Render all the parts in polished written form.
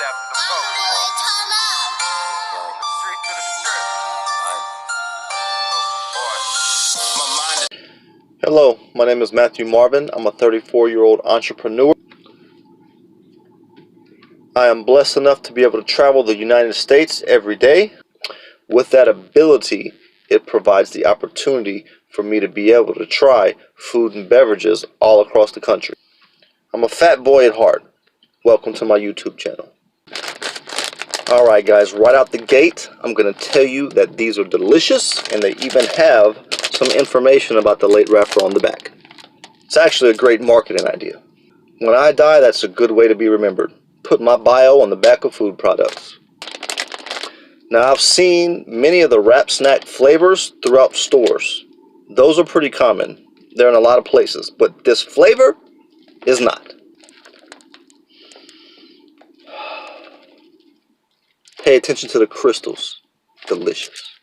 after the poker. From the street to the strip. Hello, my name is Matthew Marvin. I'm a 34-year-old entrepreneur. I am blessed enough to be able to travel the United States every day. With that ability, it provides the opportunity for me to be able to try food and beverages all across the country. I'm a fat boy at heart. Welcome to my YouTube channel. Alright guys, right out the gate, I'm going to tell you that these are delicious, and they even have some information about the late rapper on the back. It's actually a great marketing idea. When I die, that's a good way to be remembered. Put my bio on the back of food products. Now, I've seen many of the wrap snack flavors throughout stores. Those are pretty common. They're in a lot of places, but this flavor is not. Pay attention to the crystals. Delicious.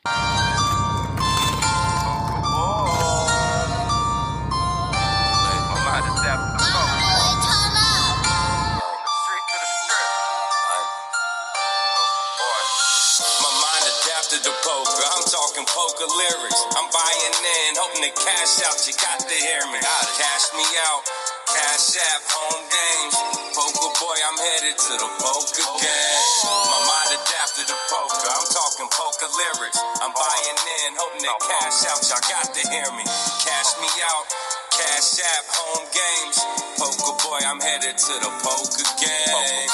The poker, I'm talking poker lyrics. I'm buying in, hoping to cash out. You got to hear me. Cash me out, cash app, home games. Poker boy, I'm headed to the poker game. My mind adapted to poker. I'm talking poker lyrics. I'm buying in, hoping to cash out. Y'all got to hear me. Cash me out, cash app, home games. Poker boy, I'm headed to the poker game.